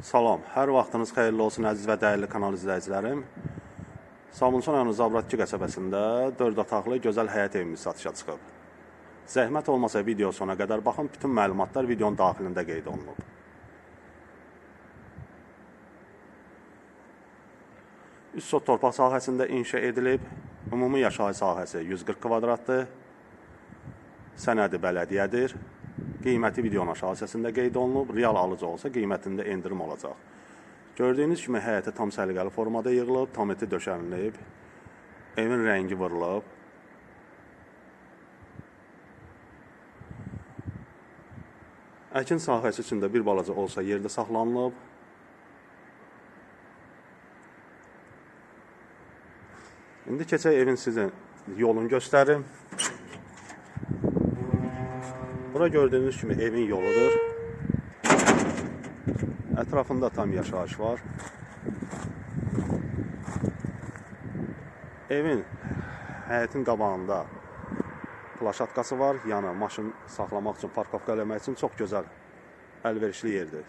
Salam, hər vaxtınız xeyirli olsun əziz və dəyərli kanal izləyicilərim. Sabunçu rayonu Zabratçı qəsəbəsində 4 otaqlı gözəl həyət evimiz satışa çıxıb. Zəhmət olmasa video sona qədər baxın, bütün məlumatlar videonun daxilində qeyd olunub. Üst sot torpaq sahəsində inşa edilib, ümumi yaşayış sahəsi 140 kvadratdır, sənədi bələdiyyədir. Qiyməti videonun aşağı hissəsində qeyd olunub, real alıcı olsa qiymətində endirim olacaq. Gördüyünüz kimi həyəti tam səliqəli formada yığılıb, tam eti döşənilib, evin rəngi vurulub. Əkin sahəsi üçün də bir balaca olsa yerdə saxlanılıb. İndi keçək evin sizin yolunu göstərim. Bura gördüyünüz kimi evin yoludur. Ətrafında tam yaşayış var. Evin həyətin qabağında plaşatkası var. Yəni maşın saxlamaq üçün, parkovka eləmək üçün çox gözəl, əlverişli yerdir.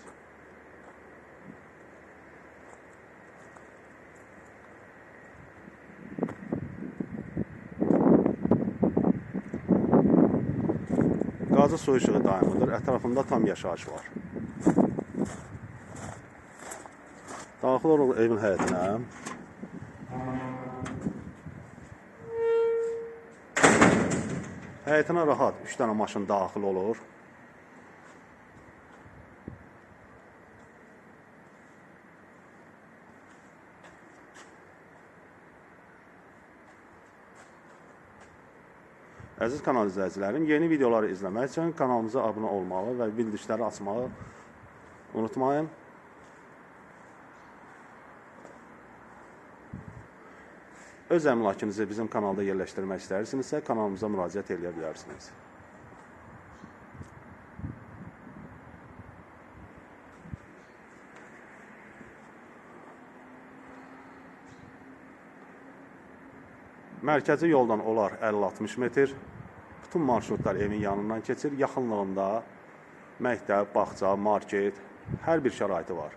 Qazı su işığı daimidir. Ətrafında tam yaşayış var. Daxil olub evin həyətinə. Həyətinə rahat 3 dənə maşın daxil olur. Əziz kanal izləyicilərim, yeni videoları izləmək üçün kanalımıza abunə olmalı və bildirişləri açmağı unutmayın. Öz əmlakınızı bizim kanalda yerləşdirmək istəyirsinizsə, kanalımıza müraciət edə bilərsiniz. Mərkəzi yoldan olar 50-60 metr. Bütün marşrutlar evin yanından keçir. Yaxınlığında məktəb, bağça, market, hər bir şəraiti var.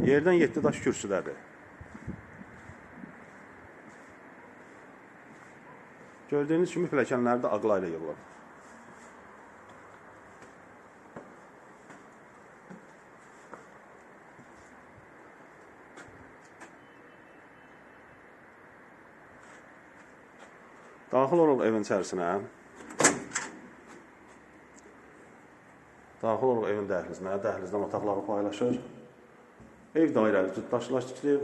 Yerdən 7 daş kürsüdədir. Gördüyünüz kimi pilləkənləri də ağla ilə yığılıb. Daxil oluq evin içərisinə. Daxil oluq evin dəhlizinə. Dəhlizdən otaqları paylaşır. Ev dairəli cütdaşlaşdırılıb.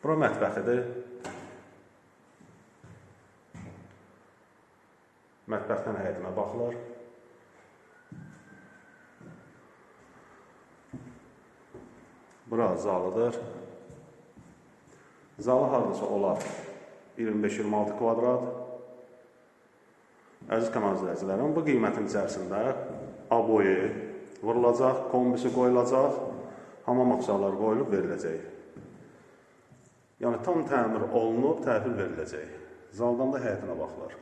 Bura mətbəxidir. Mətbəxdən həyətinə baxılır. Bura zalıdır. Zalı hardasa olar 25-26 kvadrat. Əziz kanal izləyicilərim, bu qiymətin içərisində aboyu vurulacaq, kombisi qoyulacaq, hamam aksarları qoyulub veriləcək. Yəni tam təmir olunub, təhvil veriləcək. Zaldan da həyətinə baxılır.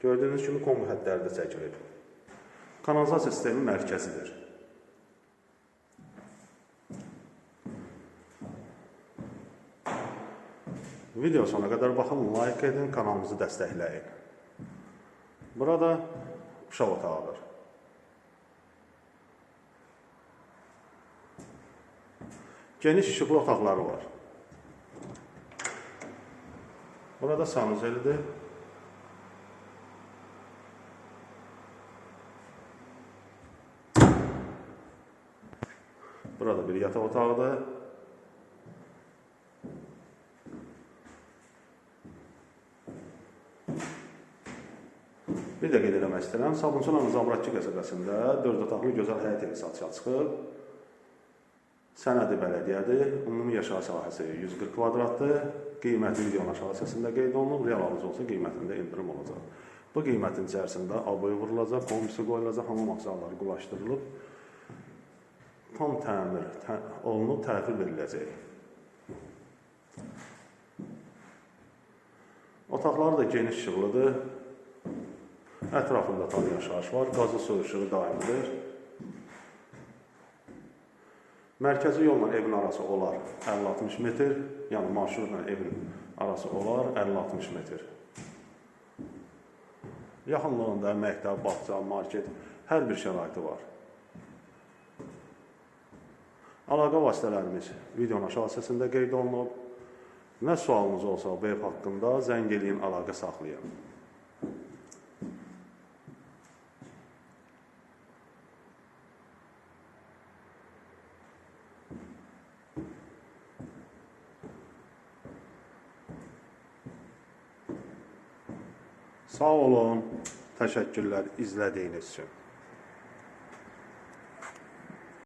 Gördüyünüz kimi kombi xəttləri də çəkilib. Kanalizasiya sistemi mərkəzidir. Video sona qədər baxın, like edin, kanalımızı dəstəkləyin. Burada uşaq otağıdır. Geniş işıqlı otaqları var. Burada sanuzelidir. Burada bir yataq otağıdır. Bir də qeyd eləmək istəyirəm, Sabunçu rayonu Zabratçı qəsəbəsində 4 otaqlı gözəl həyət evi satışa çıxıb. Sənədi bələdiyyədir, ümumi yaşayış sahəsi 140 kvadratdır. Qiyməti videonun aşağı hissəsində qeyd olunub, real alıcı olsa qiymətində endirim olacaq. Bu qiymətin içərisində aboy vurulacaq, kombisi qoyulacaq, hamam aksarları qulaşdırılıb. tam təmir olunub təhvil veriləcək. Otaqları da geniş işıqlıdır. Ətrafında tam yaşayış var. Qazı su işığı daimidir. Mərkəzi yolla evin arası olar 50-60 metr. Yəni marşrutla evin arası olar 50-60 metr. Yaxınlığında məktəb, bağça, market, hər bir şəraiti var. Əlaqə vasitələrimiz videonun aşağı hissəsində qeyd olunub. Nə sualınız olsa bu ev haqqında zəng eləyin, əlaqə saxlayın. Sağ olun, təşəkkürlər izlədiyiniz üçün.